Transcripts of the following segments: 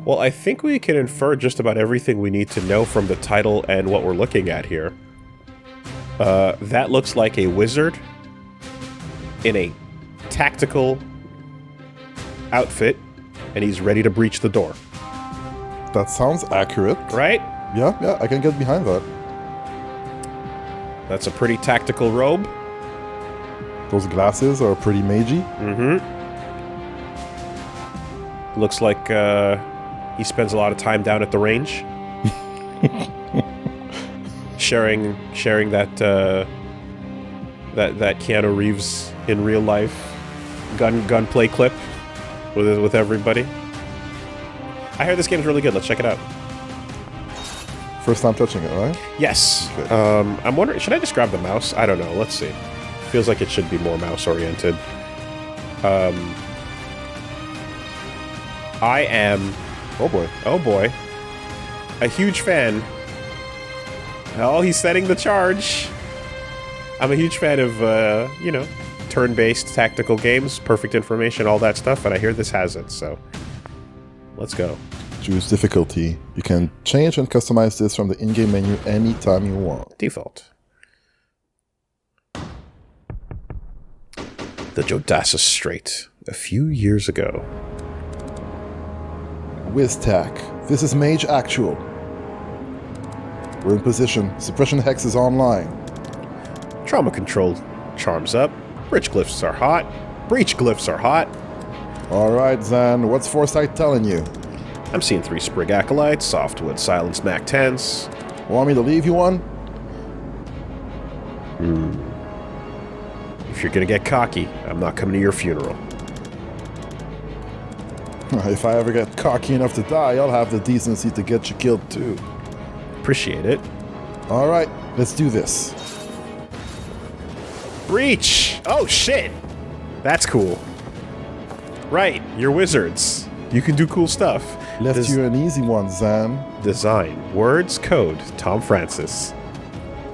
Well, I think we can infer just about everything we need to know from the title and what we're looking at here. That looks like a wizard in a tactical outfit, and he's ready to breach the door. That sounds accurate. Right? Yeah, I can get behind that. That's a pretty tactical robe. Those glasses are pretty magey. Mm-hmm. Looks like he spends a lot of time down at the range. sharing that that Keanu Reeves in real life gunplay clip with everybody. I hear this game's really good. Let's check it out. First time touching it, right? Yes. Okay. I'm wondering, should I just grab the mouse? I don't know. Let's see. Feels like it should be more mouse oriented. I am... Oh boy. Oh boy. A huge fan. Oh, he's setting the charge. I'm a huge fan of, you know, turn-based tactical games, perfect information, all that stuff, and I hear this has it, so let's go. Choose difficulty. You can change and customize this from the in-game menu anytime you want. Default. The Jodasa Strait, a few years ago. WizTac. This is Mage Actual. We're in position. Suppression Hex is online. Trauma control charms up. Breach glyphs are hot. Breach glyphs are hot. Alright, Zan. What's Foresight telling you? I'm seeing 3 Sprig Acolytes, Softwood, Silence, Mac 10s. Want me to leave you one? If you're gonna get cocky, I'm not coming to your funeral. If I ever get cocky enough to die, I'll have the decency to get you killed too. Appreciate it. Alright, let's do this. Breach! Oh shit! That's cool. Right, you're wizards. You can do cool stuff. Left you an easy one, Zan. Design. Words. Code. Tom Francis.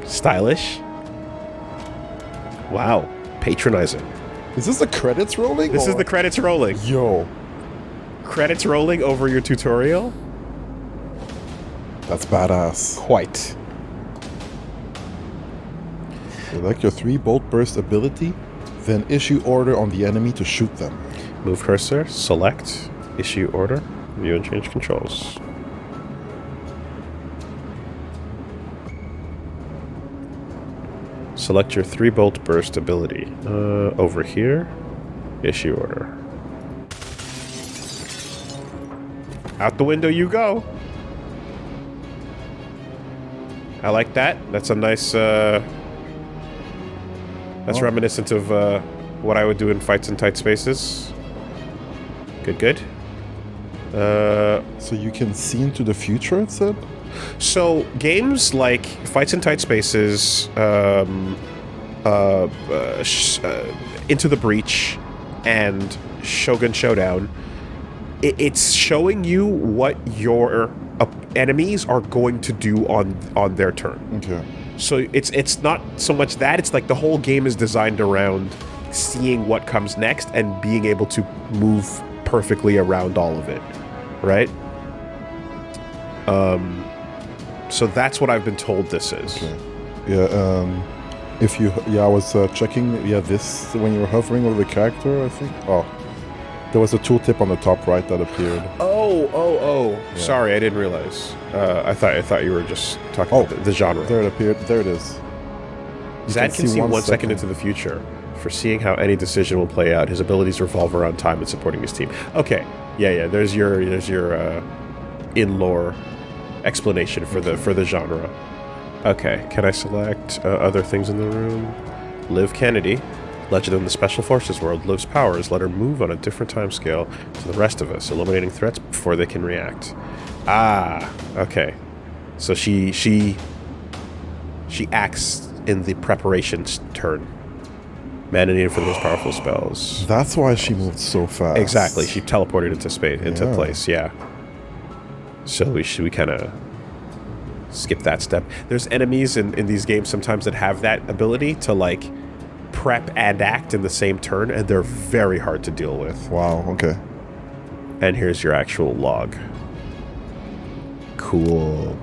Stylish. Wow. Patronizing. Is this the credits rolling? This is the credits rolling. Yo. Credits rolling over your tutorial? That's badass. Quite. Select your 3 bolt burst ability, then issue order on the enemy to shoot them. Move cursor. Select. Issue order. View and change controls. Select your 3 bolt burst ability. Over here. Issue order. Out the window you go. I like that. That's a nice, that's reminiscent of what I would do in fights in tight spaces. Good, good. So you can see into the future, it said? So, games like Fights in Tight Spaces, Into the Breach, and Shogun Showdown, it's showing you what your enemies are going to do on their turn. Okay. So it's not so much that, it's like the whole game is designed around seeing what comes next and being able to move perfectly around all of it, right? So that's what I've been told this is. Okay. Yeah, if you... Yeah, I was checking... Yeah, this... When you were hovering over the character, I think... Oh. There was a tooltip on the top right that appeared. Oh. Yeah. Sorry, I didn't realize. I thought you were just talking about the genre. There it appeared. There it is. Zad can see 1 second into the future. Foreseeing how any decision will play out, his abilities revolve around time and supporting his team. Okay, yeah. There's your in-lore explanation for the genre. Okay, can I select other things in the room? Liv Kennedy, legend in the Special Forces world. Liv's powers let her move on a different time scale to the rest of us, eliminating threats before they can react. Ah, okay. So she acts in the preparations turn. Mana needed for the most powerful spells. That's why she moved so fast. Exactly. She teleported into space, into place. Yeah. So we kind of skip that step. There's enemies in these games sometimes that have that ability to like prep and act in the same turn, and they're very hard to deal with. Wow. Okay. And here's your actual log. cool.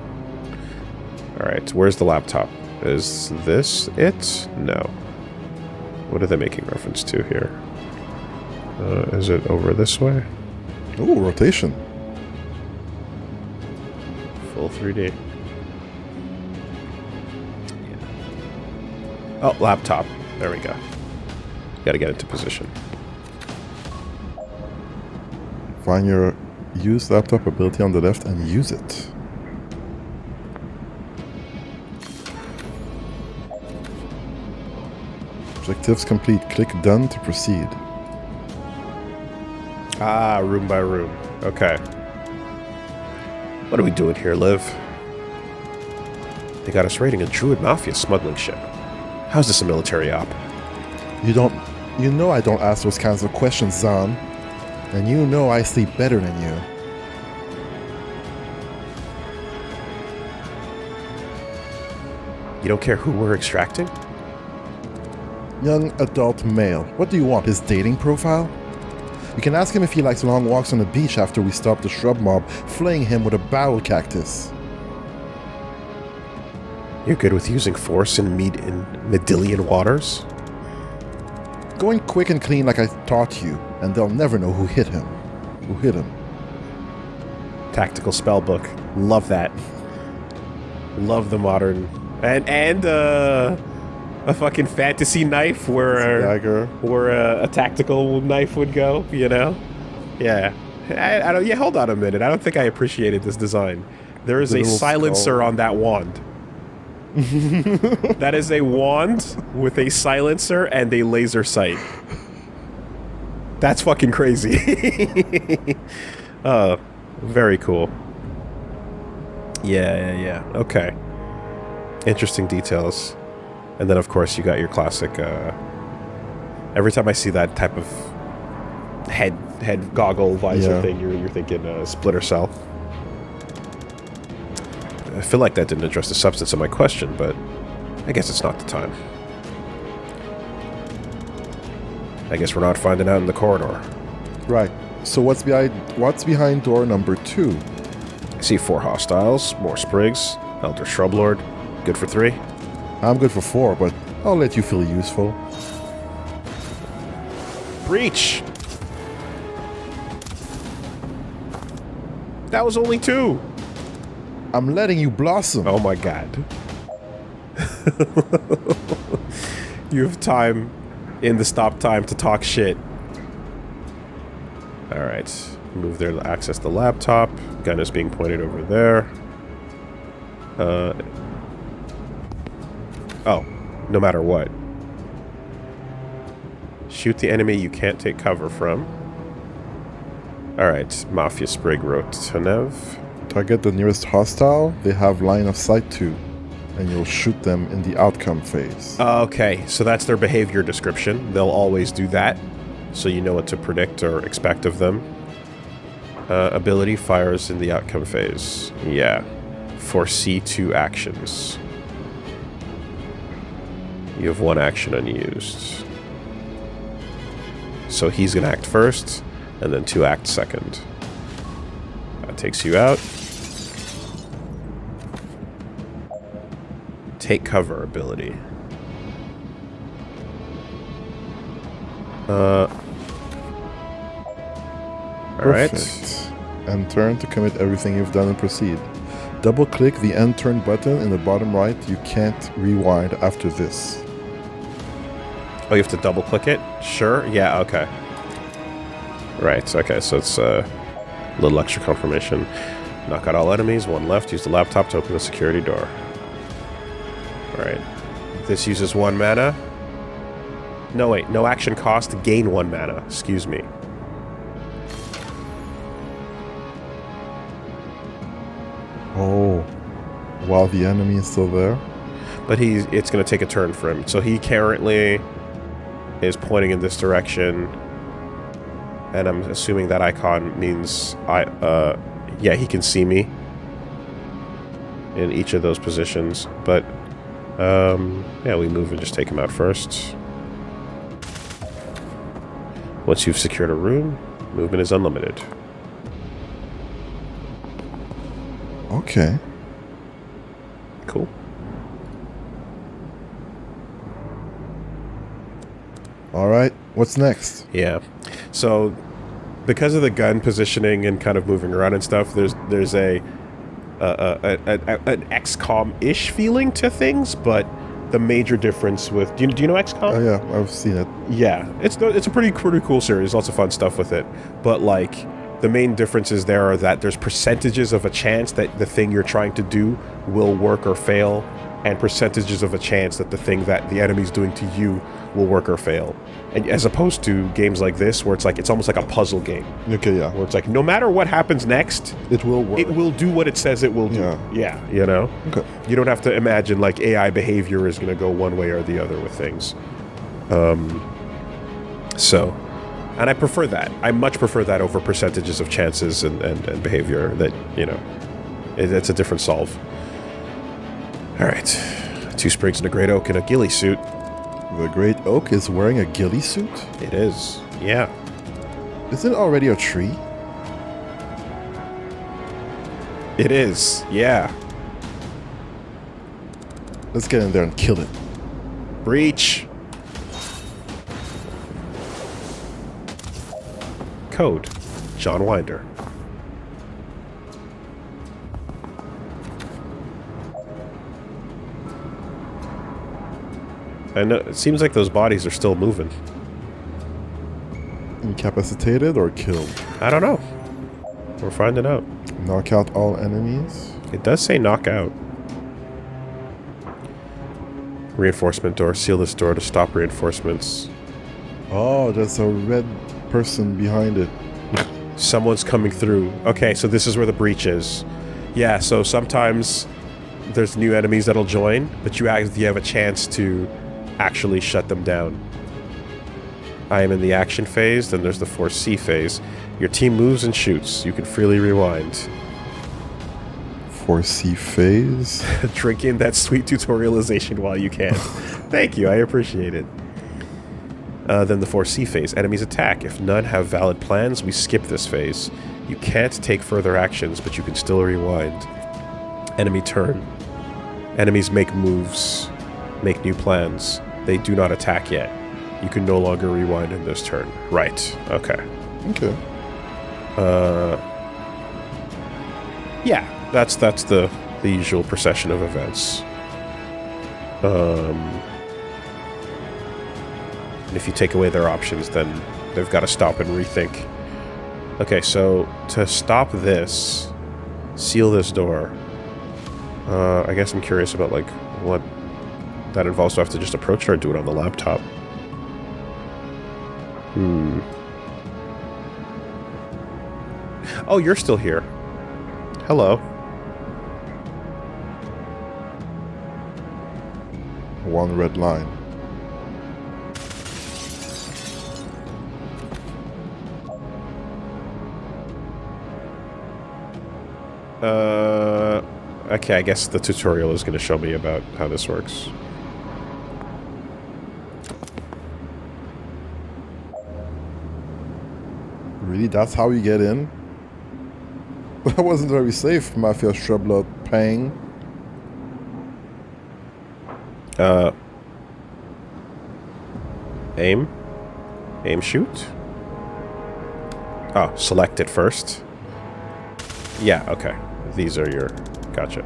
Alright, where's the laptop? Is this it? No. What are they making reference to here? Is it over this way? Oh, rotation. Full 3D. Yeah. Oh, laptop. There we go. Gotta get into position. Find your use laptop ability on the left and use it. Objectives complete. Click done to proceed. Ah, room by room. Okay. What are we doing here, Liv? They got us raiding a Druid Mafia smuggling ship. How's this a military op? You know I don't ask those kinds of questions, Zahn. And you know I sleep better than you. You don't care who we're extracting? Young adult male. What do you want? His dating profile? You can ask him if he likes long walks on the beach after we stop the shrub mob, flaying him with a barrel cactus. You're good with using force and meat in Medillion waters? Going quick and clean like I taught you, and they'll never know who hit him. Who hit him. Tactical spell book. Love that. Love the modern... And a fucking fantasy knife where a tactical knife would go, you know? Yeah. I don't... Yeah, hold on a minute. I don't think I appreciated this design. There is a silencer on that wand. That is a wand with a silencer and a laser sight. That's fucking crazy. Very cool. Yeah. Okay. Interesting details. And then, of course, you got your classic... every time I see that type of head goggle visor thing, you're thinking Splinter Cell. I feel like that didn't address the substance of my question, but I guess it's not the time. I guess we're not finding out in the corridor. Right. So what's behind door number 2? I see 4 hostiles, more sprigs, Elder Shrublord. Good for 3? I'm good for 4, but I'll let you feel useful. Breach! That was only 2! I'm letting you blossom. Oh my god. You have time in the stop time to talk shit. Alright. Move there to access the laptop. Gun is being pointed over there. Oh. No matter what. Shoot the enemy you can't take cover from. Alright. Mafia Sprig Rotanev. Target the nearest hostile they have line of sight to, and you'll shoot them in the outcome phase. Okay, so that's their behavior description. They'll always do that, so you know what to predict or expect of them. Ability fires in the outcome phase. Yeah. Foresee 2 actions. You have 1 action unused. So he's going to act first, and then 2 act second. That takes you out. Take cover ability. Alright. End turn to commit everything you've done and proceed. Double click the end turn button in the bottom right. You can't rewind after this. Oh, you have to double click it? Sure. Yeah, okay. Right, okay, so it's a little extra confirmation. Knock out all enemies, 1 left. Use the laptop to open the security door. Alright. This uses 1 mana. No, wait. No action cost. Gain 1 mana. Excuse me. Oh. While the enemy is still there? But it's going to take a turn for him. So he currently is pointing in this direction. And I'm assuming that icon means yeah, he can see me in each of those positions. But yeah, we move and just take him out first. Once you've secured a room, movement is unlimited. Okay. Cool. All right. What's next? Yeah. So, because of the gun positioning and kind of moving around and stuff, there's an XCOM-ish feeling to things, but the major difference with do you know XCOM? Oh yeah, I've seen it. Yeah, it's a pretty cool series. Lots of fun stuff with it, but like the main differences there are that there's percentages of a chance that the thing you're trying to do will work or fail, and percentages of a chance that the thing that the enemy's doing to you will work or fail. And as opposed to games like this, where it's almost like a puzzle game, Okay, yeah. where it's like no matter what happens next, It will work. it will do what it says it will do. Yeah. You know? Okay. You don't have to imagine like AI behavior is going to go one way or the other with things. And I prefer that. I much prefer that over percentages of chances and behavior that, you know, it's a different solve. All right. 2 sprigs and a great oak and a ghillie suit. The Great Oak is wearing a ghillie suit? It is. Yeah. Isn't it already a tree? It is. Yeah. Let's get in there and kill it. Breach. Code. John Winder. I know, it seems like those bodies are still moving. Incapacitated or killed? I don't know. We're finding out. Knock out all enemies? It does say knockout. Reinforcement door. Seal this door to stop reinforcements. Oh, there's a red person behind it. Someone's coming through. Okay, so this is where the breach is. Yeah, so sometimes there's new enemies that'll join, but you have a chance to actually shut them down. I am in the action phase, then there's the 4C phase. Your team moves and shoots. You can freely rewind. 4C phase? Drink in that sweet tutorialization while you can. Thank you, I appreciate it. Then the 4C phase. Enemies attack. If none have valid plans, we skip this phase. You can't take further actions, but you can still rewind. Enemy turn. Enemies make moves, make new plans. They do not attack yet. You can no longer rewind in this turn. Right. Okay. Okay. Yeah, that's the usual procession of events. And if you take away their options, then they've got to stop and rethink. Okay, so to stop this, seal this door. I guess I'm curious about like what that involves. Do I have to just approach her or do it on the laptop? Oh, you're still here. Hello. One red line. Okay, I guess the tutorial is going to show me about how this works. Really? That's how you get in? That wasn't very safe, Mafia Shrublood Pang. Aim? Aim, shoot? Oh, select it first. Yeah, okay. These are your... Gotcha.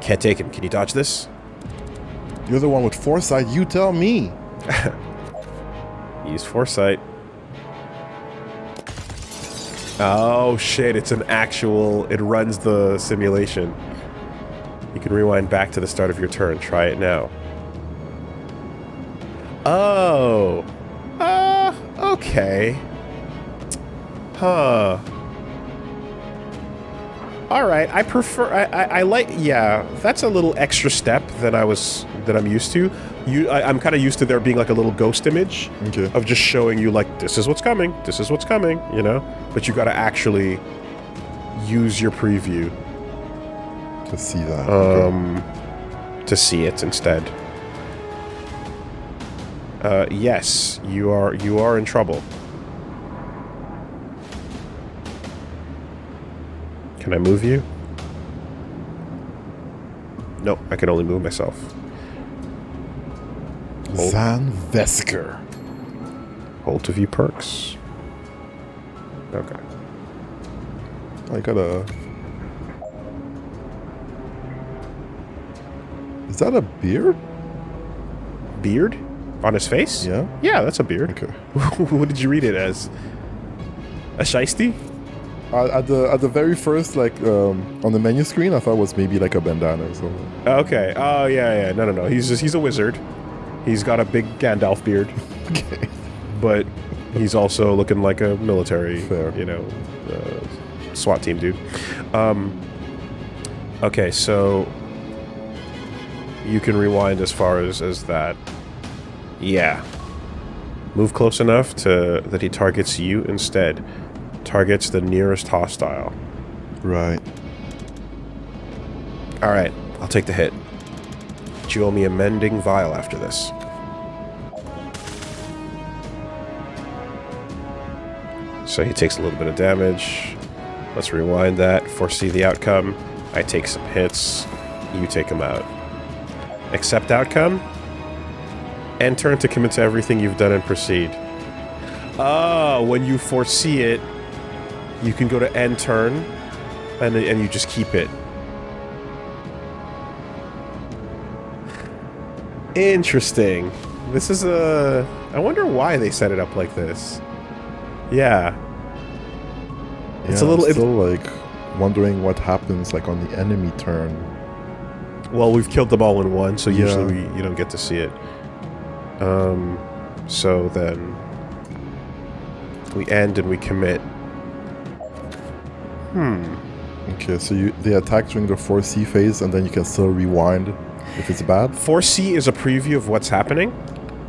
Can't take him. Can you dodge this? You're the one with foresight, you tell me. Use foresight. Oh, shit. It's an actual... It runs the simulation. You can rewind back to the start of your turn. Try it now. Oh. Okay. Huh. Alright, I prefer... I like... Yeah, that's a little extra step than I'm used to. I'm kind of used to there being like a little ghost image of just showing you like, this is what's coming, you know? But you gotta actually use your preview. To see that. To see it instead. Yes, you are in trouble. Can I move you? Nope, I can only move myself. Hold. Zan Vesker. Hold to view perks. Okay. I gotta... Is that a beard? Beard? On his face? Yeah. Yeah, that's a beard. Okay. What did you read it as? A shiesty? At the very first, like, on the menu screen, I thought it was maybe like a bandana or something. Okay. Oh, yeah. No. He's a wizard. He's got a big Gandalf beard. Okay. But he's also looking like a military, Fair. SWAT team dude. Okay, so you can rewind as far as that. Yeah. Move close enough to that he targets you instead. Targets the nearest hostile. Right. All right, I'll take the hit. But you owe me a mending vial after this. So he takes a little bit of damage. Let's rewind that. Foresee the outcome. I take some hits. You take them out. Accept outcome. End turn to commit to everything you've done and proceed. Oh, when you foresee it, you can go to end turn, and you just keep it. Interesting. This is a... I wonder why they set it up like this. Yeah. It's a little... I'm still, like, wondering what happens, like, on the enemy turn. Well, we've killed them all in one, so Yeah. usually you don't get to see it. So then... we end and we commit. Okay, so they attack during the 4C phase, and then you can still rewind if it's bad? 4C is a preview of what's happening,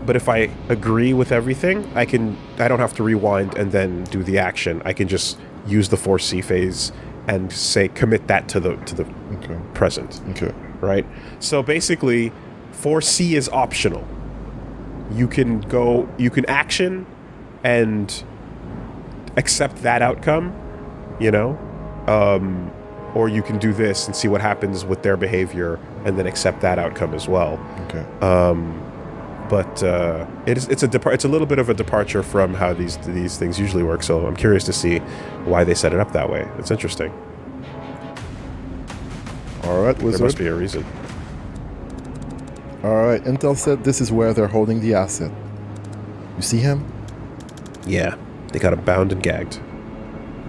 but if I agree with everything, I don't have to rewind and then do the action. I can just use the 4C phase and say commit that to the Okay. present. Okay. Right? So basically, 4C is optional. You can action and accept that outcome, or you can do this and see what happens with their behavior and then accept that outcome as well. Okay. But it's a little bit of a departure from how these things usually work. So I'm curious to see why they set it up that way. It's interesting. All right, wizard. There must be a reason. All right, Intel said this is where they're holding the asset. You see him? Yeah, they got him bound and gagged.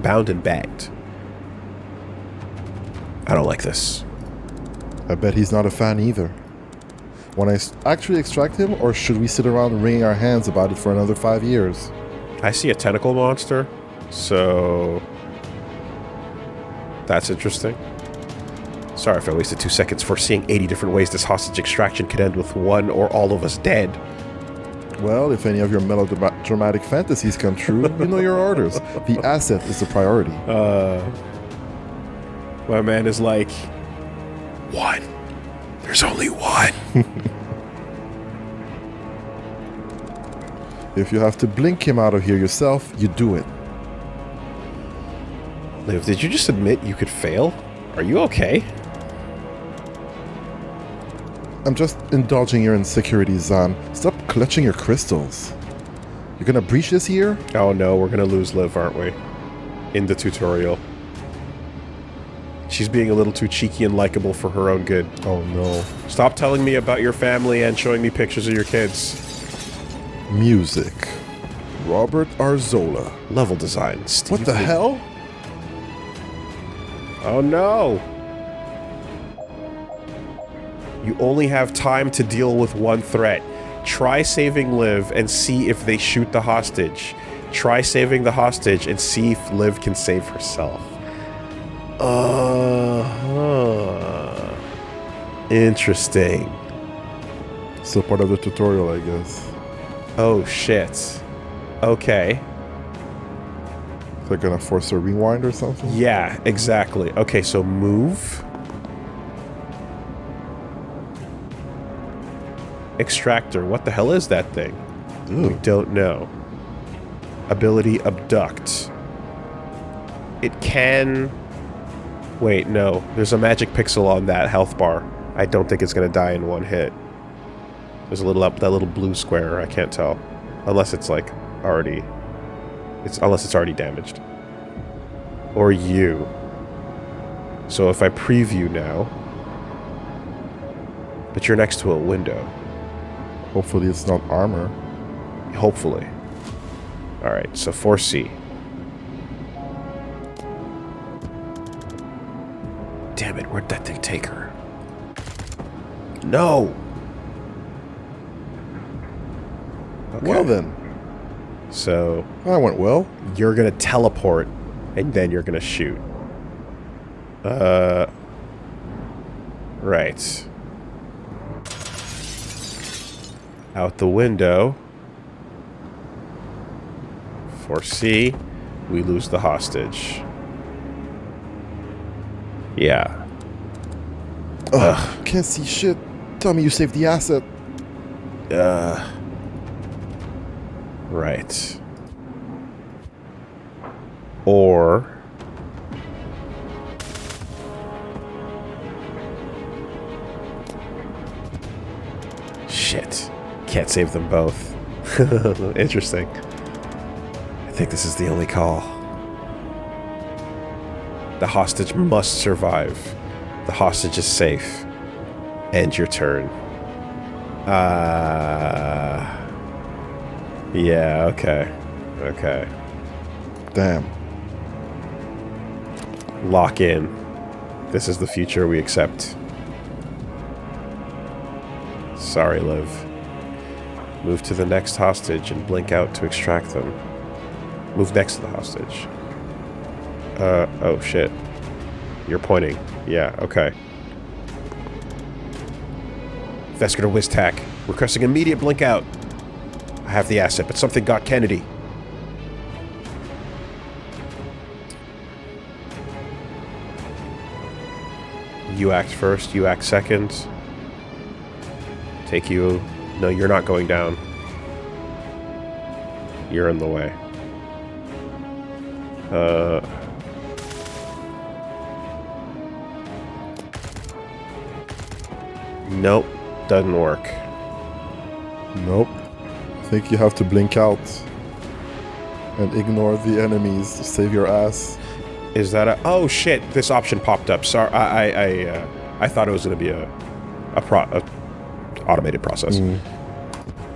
Bound and bagged. I don't like this. I bet he's not a fan either. Want to actually extract him, or should we sit around wringing our hands about it for another 5 years? I see a tentacle monster, so that's interesting. Sorry if I wasted 2 seconds foreseeing 80 different ways this hostage extraction could end with one or all of us dead. Well, if any of your melodramatic fantasies come true, you know your orders. The asset is the priority. My man is like, one. There's only one. If you have to blink him out of here yourself, you do it. Liv, did you just admit you could fail? Are you okay? I'm just indulging your insecurities, Zan. Stop clutching your crystals. You're gonna breach this year? Oh no, we're gonna lose Liv, aren't we? In the tutorial. She's being a little too cheeky and likable for her own good. Oh no. Stop telling me about your family and showing me pictures of your kids. Music. Robert Arzola. Level design. Steve What the hell? Oh no! You only have time to deal with one threat. Try saving Liv and see if they shoot the hostage. Try saving the hostage and see if Liv can save herself. Interesting. Still part of the tutorial, I guess. Oh shit. Okay. They're gonna force a rewind or something? Yeah, exactly. Okay, so move. Extractor. What the hell is that thing? Ooh. We don't know. Ability abduct. It can... Wait, no. There's a magic pixel on that health bar. I don't think it's going to die in one hit. There's a little up that little blue square. I can't tell, unless it's like already. Unless it's already damaged. Or you. So if I preview now, but you're next to a window. Hopefully it's not armor. Hopefully. All right. So 4C. Damn it! Where'd that thing take her? No. Okay. Well then. So That went well. you're gonna teleport, and then you're gonna shoot. Right. Out the window. 4C. We lose the hostage. Yeah. Ugh, can't see shit. Tell me you saved the asset. Right. Or... Shit. Can't save them both. Interesting. I think this is the only call. The hostage must survive. The hostage is safe. End your turn. Yeah, okay. Okay. Damn. Lock in. This is the future we accept. Sorry, Liv. Move to the next hostage and blink out to extract them. Move next to the hostage. Oh shit. You're pointing. Yeah, okay. Vescar to Wiztac. Requesting immediate blink out. I have the asset, but something got Kennedy. You act first, you act second. Take you... No, you're not going down. You're in the way. Nope. Doesn't work. Nope. I think you have to blink out and ignore the enemies to save your ass. Is that a... Oh, shit. This option popped up. Sorry. I thought it was going to be a automated process.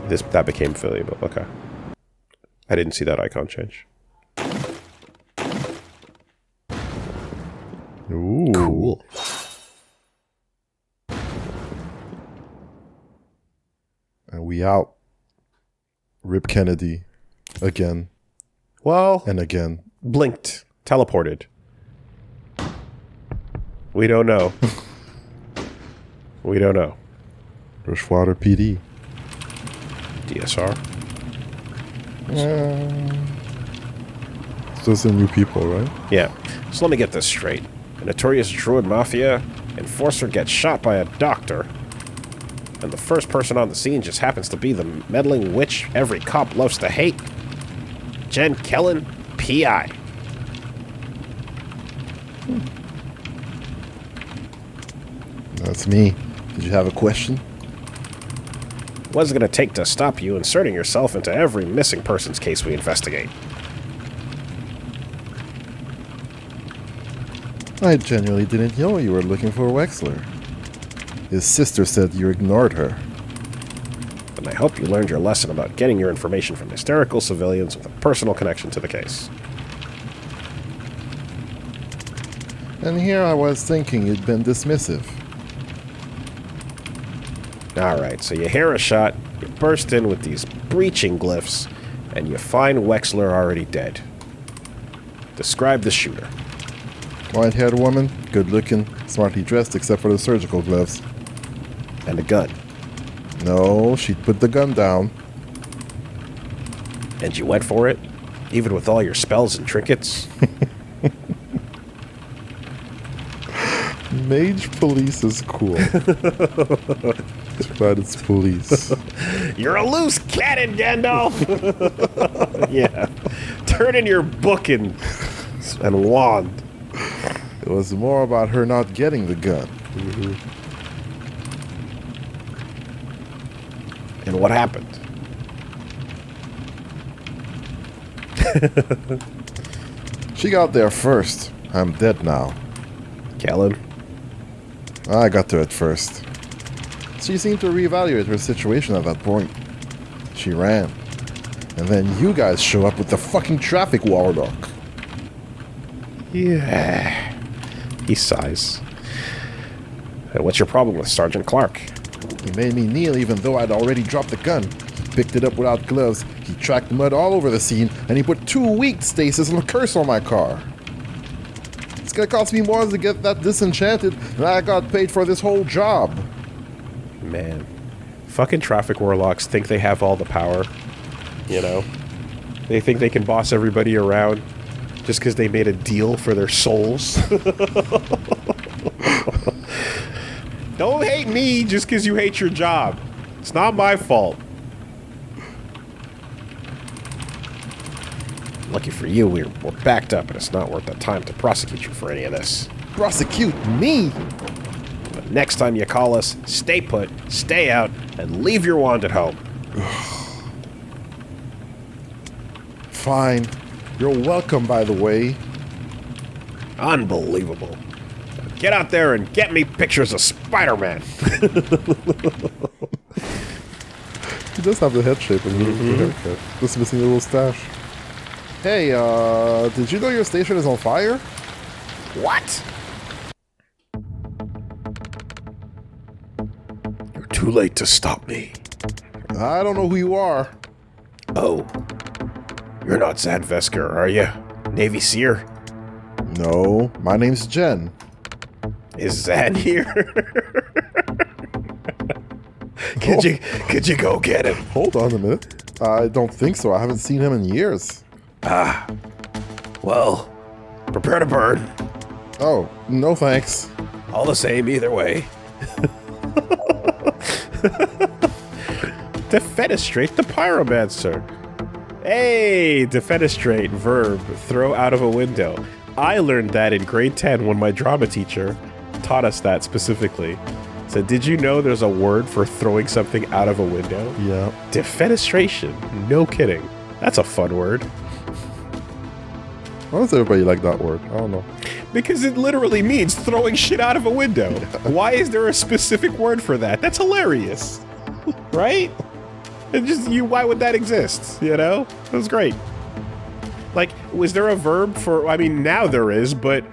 That became valuable. Okay. I didn't see that icon change. Ooh. Cool. And we out. Rip Kennedy. Again. Well... And again. Blinked. Teleported. We don't know. We don't know. Rushwater PD. DSR. It's just the new people, right? Yeah. So let me get this straight. A notorious druid mafia enforcer gets shot by a doctor. And the first person on the scene just happens to be the meddling witch every cop loves to hate. Jen Kellen, P.I. That's me. Did you have a question? What's it going to take to stop you inserting yourself into every missing persons case we investigate? I genuinely didn't know you were looking for Wexler. His sister said you ignored her. And I hope you learned your lesson about getting your information from hysterical civilians with a personal connection to the case. And here I was thinking you'd been dismissive. Alright, so you hear a shot, you burst in with these breaching glyphs, and you find Wexler already dead. Describe the shooter. White-haired woman, good-looking, smartly dressed except for the surgical gloves. And a gun. No, she'd put the gun down. And you went for it? Even with all your spells and trinkets? Mage police is cool. But it's police. You're a loose cannon, Gandalf! Yeah. Turn in your book and wand. It was more about her not getting the gun. And what happened? She got there first. I'm dead now. Kellen? I got there at first. She seemed to reevaluate her situation at that point. She ran. And then you guys show up with the fucking traffic warlock. Yeah. He sighs. What's your problem with Sergeant Clark? He made me kneel even though I'd already dropped the gun. He picked it up without gloves. He tracked mud all over the scene, and he put 2 weak stasis and a curse on my car. It's gonna cost me more to get that disenchanted than I got paid for this whole job. Man. Fucking traffic warlocks think they have all the power. You know? They think they can boss everybody around just because they made a deal for their souls. Don't hate me just because you hate your job. It's not my fault. Lucky for you, we're backed up, and it's not worth the time to prosecute you for any of this. Prosecute me? But next time you call us, stay put, stay out, and leave your wand at home. Fine. You're welcome, by the way. Unbelievable. Get out there and get me pictures of Spider-Man. He does have the head shape and the haircut. Just missing a little stash. Hey, did you know your station is on fire? What? You're too late to stop me. I don't know who you are. Oh. You're not Zad Vesker, are you? Navy Seer? No, my name's Jen. Is Zad here? Could you go get him? Hold on a minute. I don't think so. I haven't seen him in years. Ah. Well, prepare to burn. Oh, no thanks. All the same, either way. Defenestrate the Pyromancer. Hey, defenestrate, verb, throw out of a window. I learned that in grade 10 when my drama teacher taught us that specifically. So did you know there's a word for throwing something out of a window? Yeah. Defenestration. No kidding. That's a fun word. Why does everybody like that word? I don't know. Because it literally means throwing shit out of a window. Why is there a specific word for that? That's hilarious. Right? Why would that exist? You know? That was great. Like, was there a verb for, I mean, now there is, but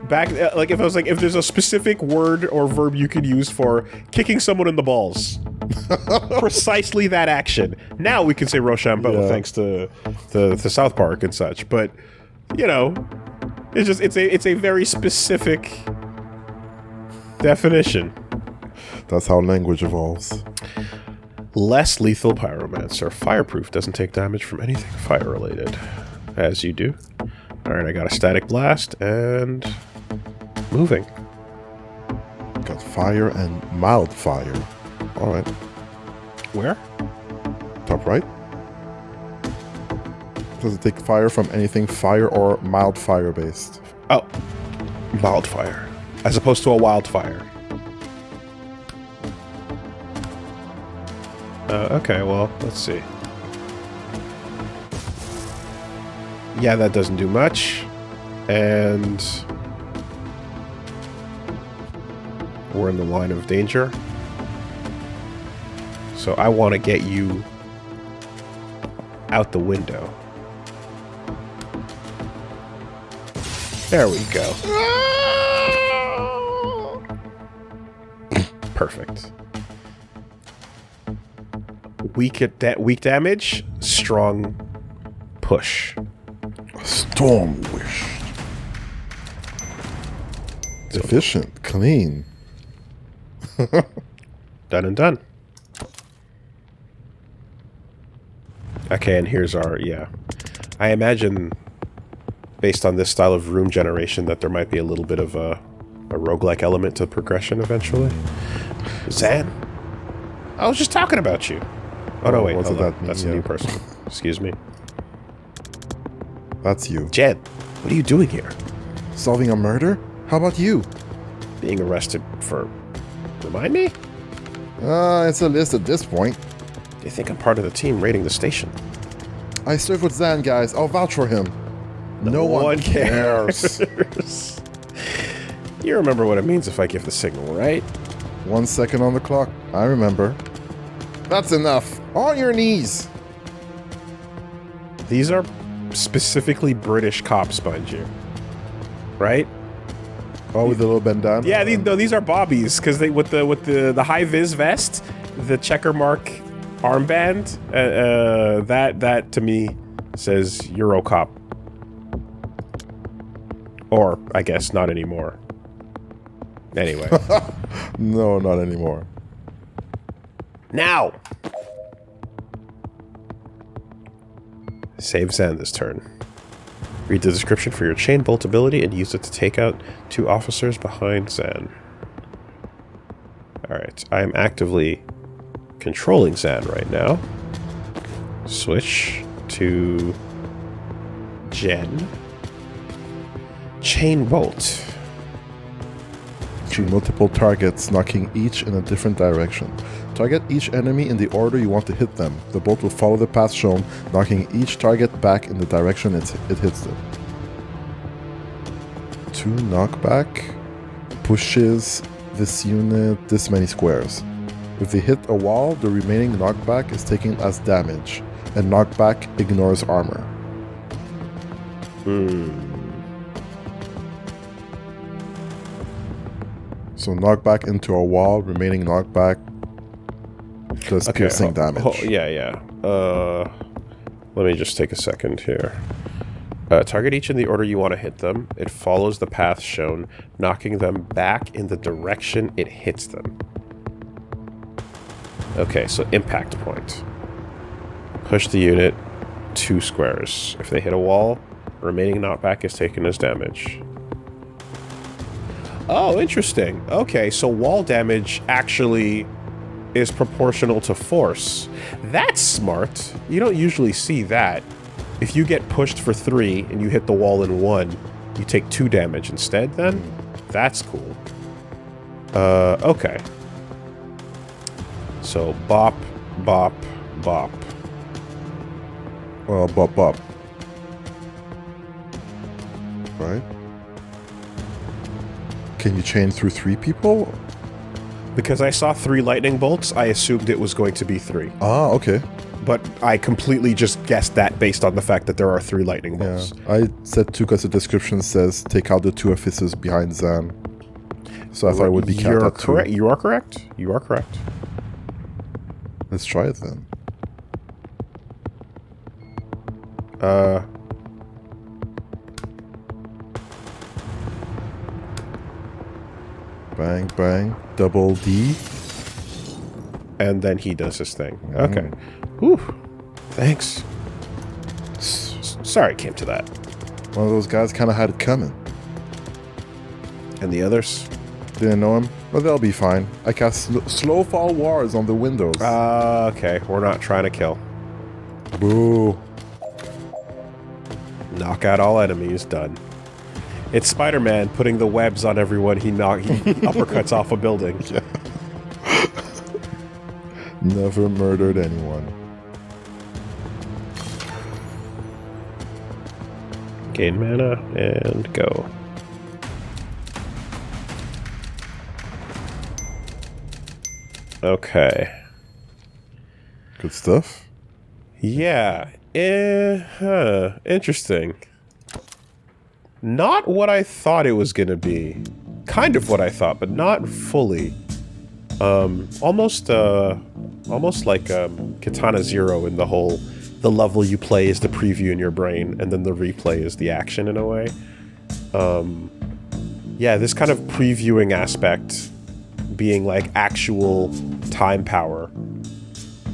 back, like, if there's a specific word or verb you could use for kicking someone in the balls. Precisely that action. Now we can say Rochambeau, thanks to South Park and such, but, you know, it's a very specific definition. That's how language evolves. Less lethal pyromancer. Fireproof, doesn't take damage from anything fire-related. As you do. Alright, I got a static blast, and moving. Got fire and mild fire. Alright. Where? Top right. Does it take fire from anything fire or mild fire based? Oh. Mild fire. As opposed to a wildfire. Okay, well, let's see. Yeah, that doesn't do much. And we're in the line of danger. So I want to get you out the window. There we go. Perfect. Weak damage, strong push. Storm wish. Efficient, clean. Done and done. Okay, and here's our, I imagine, based on this style of room generation, that there might be a little bit of a roguelike element to progression eventually. Zan? I was just talking about you. Oh, no, wait, hold on. That's a new person. Excuse me. That's you. Jed, what are you doing here? Solving a murder? How about you? Being arrested for... Remind me? It's a list at this point. They think I'm part of the team raiding the station. I serve with Zan, guys. I'll vouch for him. No one cares. You remember what it means if I give the signal, right? 1 second on the clock. I remember. That's enough. On your knees. These are specifically British cops, mind you. Right? Oh, with the little bandana? Yeah, these are bobbies, because they with the high-vis vest, the checker mark armband, that to me says Eurocop. Or, I guess, not anymore. Anyway. No, not anymore. Now! Save Zan this turn. Read the description for your chain bolt ability and use it to take out 2 officers behind Zan. Alright, I am actively controlling Zan right now. Switch to Jen. Chain bolt. To multiple targets, knocking each in a different direction. Target each enemy in the order you want to hit them. The bolt will follow the path shown, knocking each target back in the direction it hits them. 2 knockback pushes this unit this many squares. If they hit a wall, the remaining knockback is taken as damage, and knockback ignores armor. So knockback into a wall, remaining knockback does piercing damage. Yeah. Let me just take a second here. Target each in the order you want to hit them. It follows the path shown, knocking them back in the direction it hits them. Okay, so impact point. Push the unit 2 squares. If they hit a wall, remaining knockback is taken as damage. Oh, interesting. Okay, so wall damage actually is proportional to force. That's smart. You don't usually see that. If you get pushed for 3 and you hit the wall in 1, you take 2 damage instead then? That's cool. Okay. So, bop, bop, bop. Well, bop, bop. Right? Can you chain through 3 people? Because I saw 3 lightning bolts, I assumed it was going to be 3. Ah, okay. But I completely just guessed that based on the fact that there are 3 lightning bolts. Yeah, I said 2 because the description says take out the 2 officers behind Zan. So I thought it would be capped at 2. You are correct. You are correct. Let's try it then. Bang, bang. Double D. And then he does his thing. Okay. Whew. Thanks. Sorry it came to that. One of those guys kind of had it coming. And the others? Didn't know him? But they'll be fine. I cast slow fall wars on the windows. Okay. We're not trying to kill. Boo. Knock out all enemies. Done. It's Spider-Man putting the webs on everyone he uppercuts off a building. Yeah. Never murdered anyone. Gain mana and go. Okay. Good stuff. Yeah. Interesting. Not what I thought it was gonna be. Kind of what I thought, but not fully. Almost like Katana Zero in the level you play is the preview in your brain, and then the replay is the action in a way. Yeah, this kind of previewing aspect being like actual time power,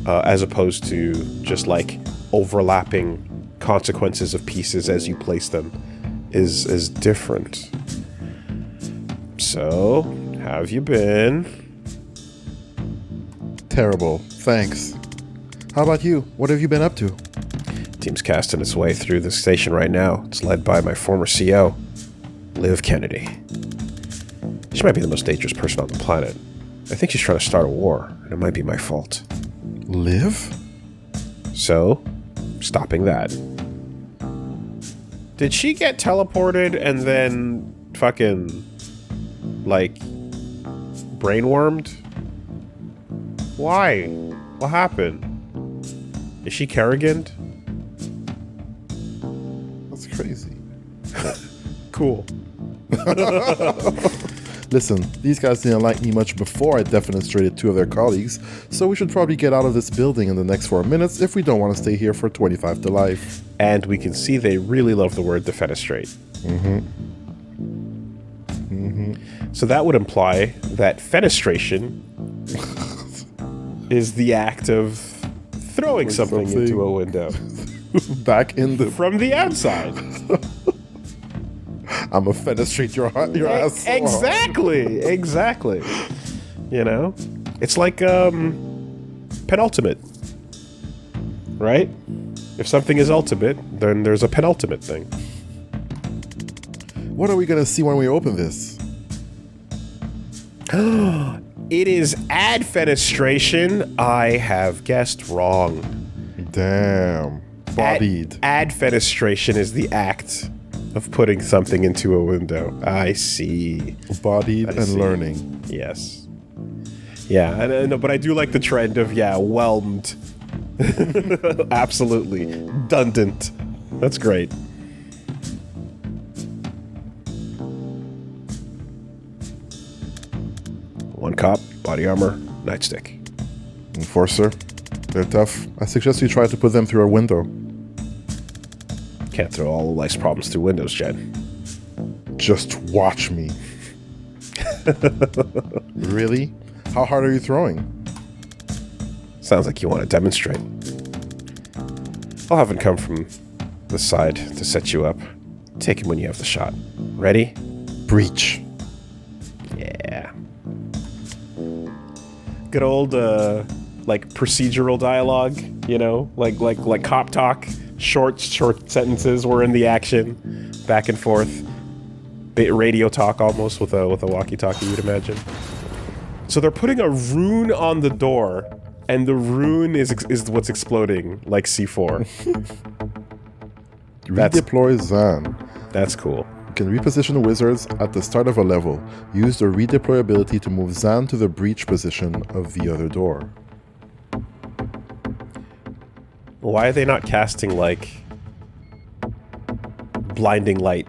as opposed to just like overlapping consequences of pieces as you place them, is different. So, how have you been? Terrible. Thanks. How about you? What have you been up to? Team's casting its way through the station right now. It's led by my former CO, Liv Kennedy. She might be the most dangerous person on the planet. I think she's trying to start a war, and it might be my fault. Live? So, stopping that. Did she get teleported and then fucking, like, brainwormed? Why? What happened? Is she Kerrigan? That's crazy. Cool. Listen, these guys didn't like me much before I defenestrated 2 of their colleagues, so we should probably get out of this building in the next 4 minutes if we don't want to stay here for 25 to life. And we can see they really love the word defenestrate. So that would imply that fenestration is the act of throwing something into a window. Back in the... From the outside. I'm gonna fenestrate your ass. Exactly. You know? It's like, penultimate. Right? If something is ultimate, then there's a penultimate thing. What are we gonna see when we open this? It is ad fenestration. I have guessed wrong. Damn. Bodied. Ad fenestration is the act of putting something into a window. I see. Bodied and learning. Yes. Yeah, I know, but I do like the trend of, whelmed. Absolutely. Dundant. That's great. One cop, body armor, nightstick. Enforcer. They're tough. I suggest you try to put them through a window. Can't throw all of life's problems through windows, Jen. Just watch me. Really? How hard are you throwing? Sounds like you want to demonstrate. I'll have him come from the side to set you up. Take him when you have the shot. Ready? Breach. Yeah. Good old, like, procedural dialogue, you know? Like cop talk. Short sentences were in the action. Back and forth. Radio talk almost with a walkie-talkie, you'd imagine. So they're putting a rune on the door, and the rune is what's exploding, like C4. Redeploy Zan. That's cool. You can reposition wizards at the start of a level. Use the redeploy ability to move Zan to the breach position of the other door. Why are they not casting, like, blinding light,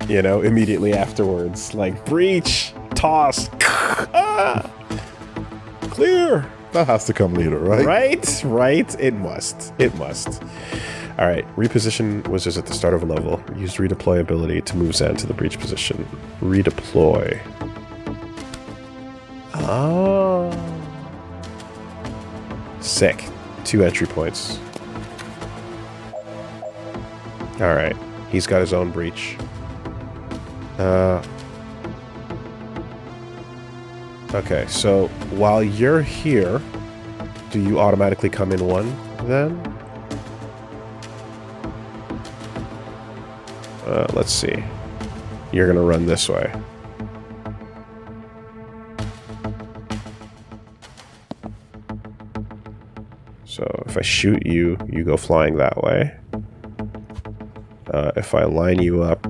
you know, immediately afterwards? Like, breach, toss, ah! Clear! That has to come later, right? Right? It must. Alright, reposition wizards at the start of a level. Use redeploy ability to move Zan to the breach position. Redeploy. Oh. Sick. 2 entry points. Alright, he's got his own breach. Okay, so while you're here, do you automatically come in 1 then? Let's see. You're gonna run this way. So if I shoot you, you go flying that way. If I line you up...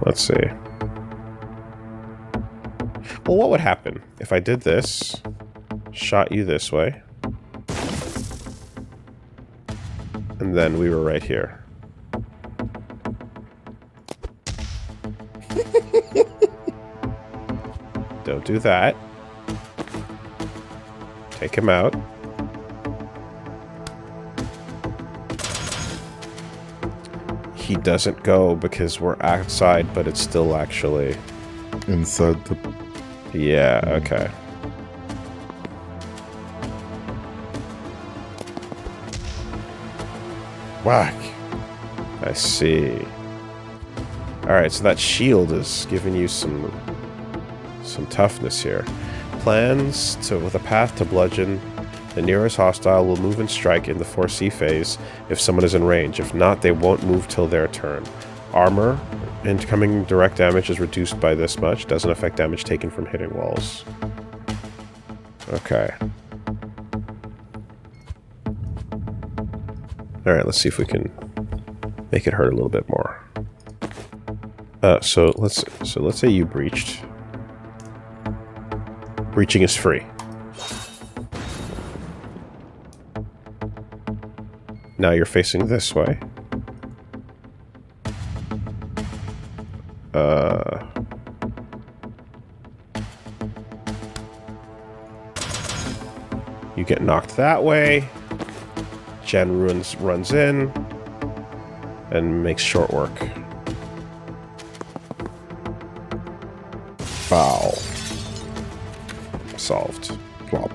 let's see. Well, what would happen if I did this, shot you this way, and then we were right here? Don't do that. Take him out. He doesn't go because we're outside, but it's still actually... inside the... Yeah, okay. Whack. I see. Alright, so that shield is giving you some toughness here. Plans with a path to bludgeon. The nearest hostile will move and strike in the foresee phase if someone is in range. If not, they won't move till their turn. Armor. Incoming direct damage is reduced by this much. Doesn't affect damage taken from hitting walls. Okay. Alright, let's see if we can make it hurt a little bit more. So let's say you breached. Breaching is free. Now you're facing this way. You get knocked that way. Jen runs in and makes short work. Foul. Solved. Plop.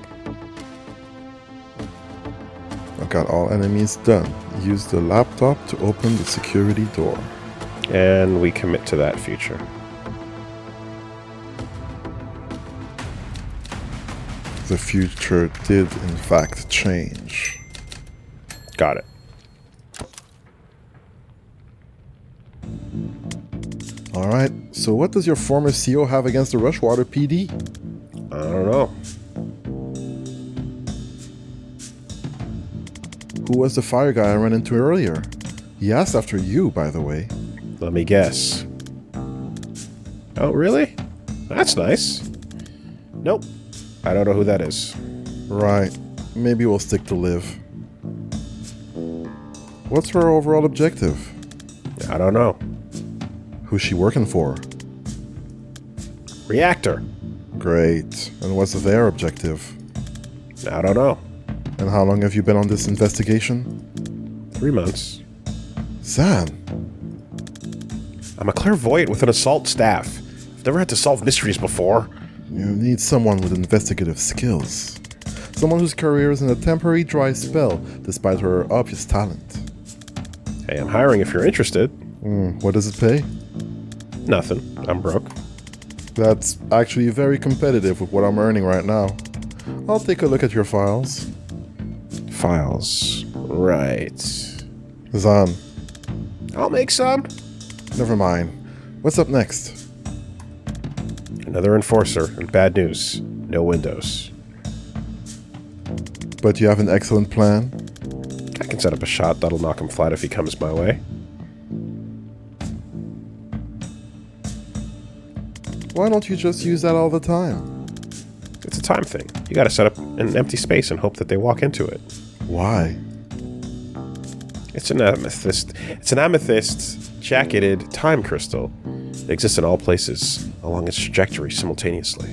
I got all enemies done. Use the laptop to open the security door. And we commit to that feature. The future did in fact change. Got it. Alright, so what does your former CO have against the Rushwater PD? I don't know. Who was the fire guy I ran into earlier? He asked after you, by the way. Let me guess. Oh, really? That's nice. Nope. I don't know who that is. Right. Maybe we'll stick to Liv. What's her overall objective? I don't know. Who's she working for? Reactor. Great. And what's their objective? I don't know. And how long have you been on this investigation? 3 months. Zan. I'm a clairvoyant with an assault staff. I've never had to solve mysteries before. You need someone with investigative skills. Someone whose career is in a temporary dry spell, despite her obvious talent. Hey, I'm hiring if you're interested. What does it pay? Nothing. I'm broke. That's actually very competitive with what I'm earning right now. I'll take a look at your files. Files. Right. Zan. I'll make some. Never mind. What's up next? Another enforcer, and bad news. No windows. But you have an excellent plan? I can set up a shot that'll knock him flat if he comes my way. Why don't you just use that all the time? It's a time thing. You gotta set up an empty space and hope that they walk into it. Why? It's an amethyst. It's an amethyst jacketed time crystal. It exists in all places along its trajectory simultaneously.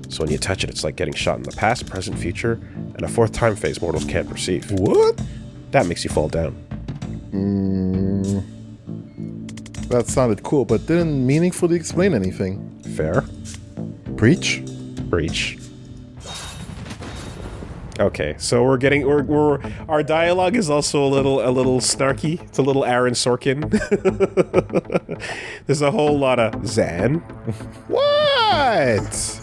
So when you touch it, it's like getting shot in the past, present, future, and a fourth time phase mortals can't perceive. What? That makes you fall down. That sounded cool, but didn't meaningfully explain anything. Fair? Preach? Breach. Okay, so we're our dialogue is also a little snarky. It's a little Aaron Sorkin. There's a whole lot of Zan. What?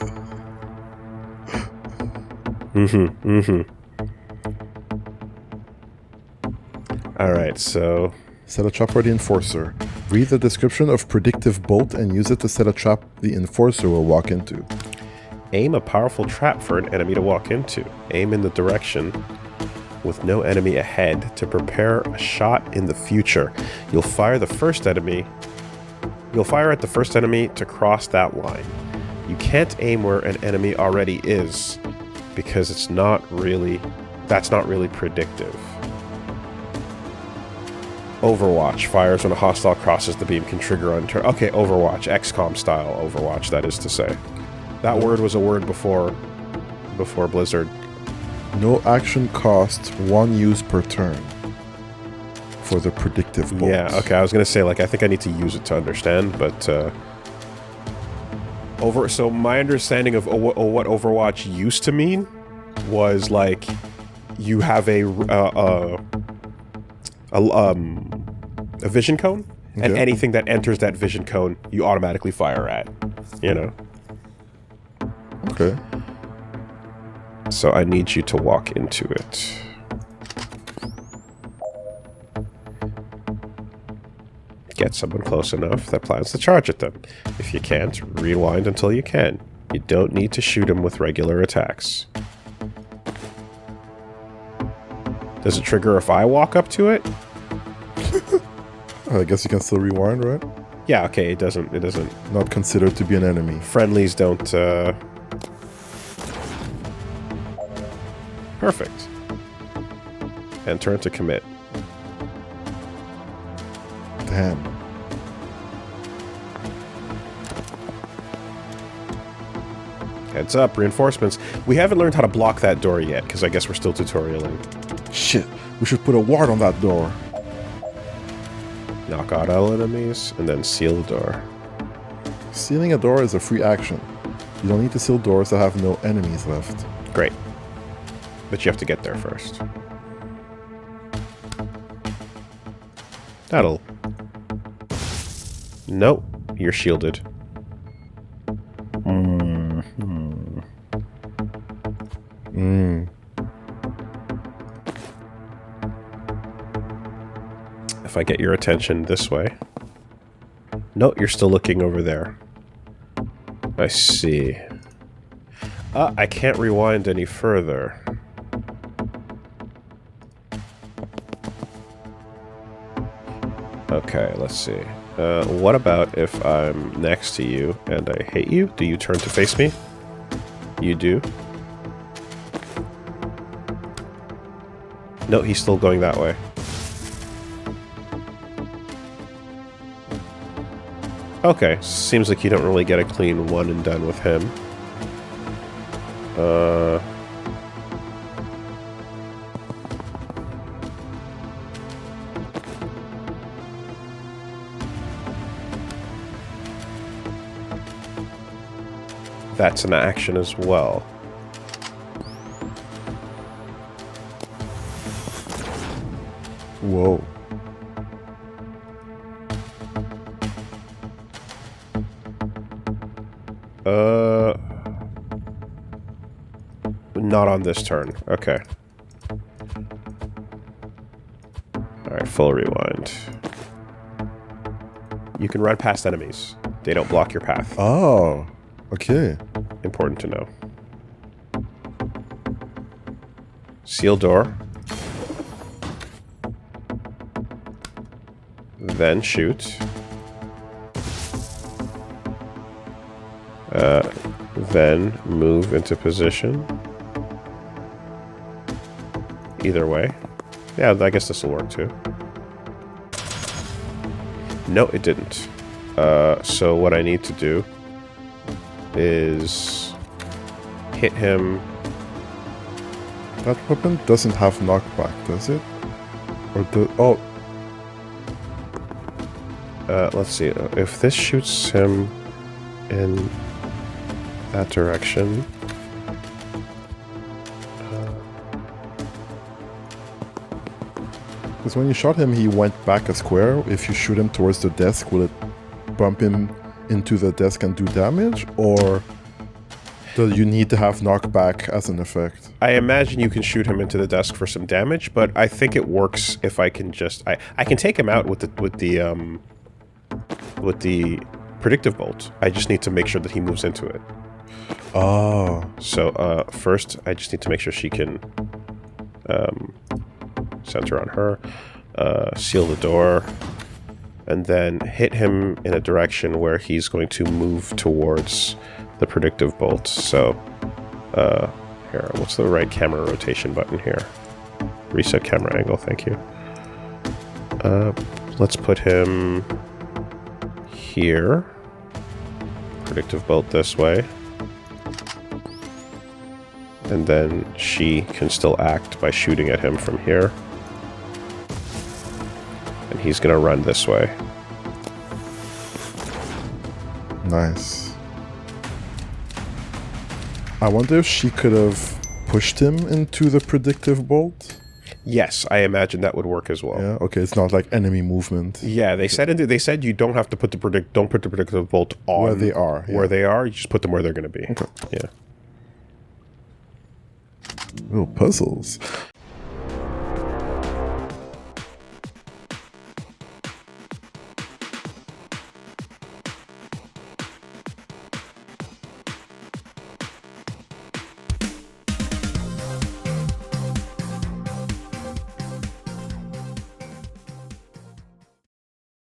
All right, so Set a trap for the Enforcer. Read the description of Predictive Bolt and use it to set a trap the Enforcer will walk into. aim a powerful trap for an enemy to walk into. Aim in the direction with no enemy ahead to prepare a shot in the future. You'll fire at the first enemy to cross that line. You can't aim where an enemy already is because that's not really predictive. Overwatch. Fires when a hostile crosses the beam can trigger on turn. Okay, Overwatch. XCOM style Overwatch, that is to say. That word was a word before Blizzard. No action cost, 1 use per turn. For the predictive bolt. Yeah, okay, I was gonna say, like, I think I need to use it to understand, but, so my understanding of what Overwatch used to mean was, like, you have a vision cone, and anything that enters that vision cone, you automatically fire at, you know? Okay. So I need you to walk into it. Get someone close enough that plans to charge at them. If you can't, rewind until you can. You don't need to shoot him with regular attacks. Does it trigger if I walk up to it? I guess you can still rewind, right? Yeah, okay, it doesn't. Not considered to be an enemy. Friendlies don't, Perfect. And turn to commit. Damn. Heads up, reinforcements. We haven't learned how to block that door yet, because I guess we're still tutorialing. Shit, we should put a ward on that door. Knock out all enemies, and then seal the door. Sealing a door is a free action. You don't need to seal doors that have no enemies left. Great. But you have to get there first. That'll... Nope, you're shielded. If I get your attention this way... No, you're still looking over there. I see. I can't rewind any further. Okay, let's see. What about if I'm next to you and I hit you? Do you turn to face me? You do. No, he's still going that way. Okay, seems like you don't really get a clean one and done with him. That's an action as well. Whoa. Not on this turn. Okay. Alright, full rewind. You can run past enemies. They don't block your path. Oh, okay. Important to know. Seal door. Then shoot. Then move into position. Either way. Yeah, I guess this will work too. No, it didn't. So what I need to do is hit him. That weapon doesn't have knockback, does it? Or the... Oh. Let's see. If this shoots him in that direction... Because when you shot him, he went back a square. If you shoot him towards the desk, will it bump him into the desk and do damage? Or do you need to have knockback as an effect? I imagine you can shoot him into the desk for some damage, but I think it works if I can just... I can take him out with the predictive bolt. I just need to make sure that he moves into it. Oh. So, first, I just need to make sure she can... center on her, seal the door, and then hit him in a direction where he's going to move towards the predictive bolt. So, here, what's the right camera rotation button here? Reset camera angle, thank you. Let's put him here. Predictive bolt this way. And then she can still act by shooting at him from here. And he's gonna run this way. Nice. I wonder if she could have pushed him into the predictive bolt? Yes, I imagine that would work as well. Yeah, okay, it's not like enemy movement. Yeah, they said you don't have to put the predictive bolt on Where they are. Yeah. Where they are, you just put them where they're gonna be. Okay. Yeah. Little puzzles.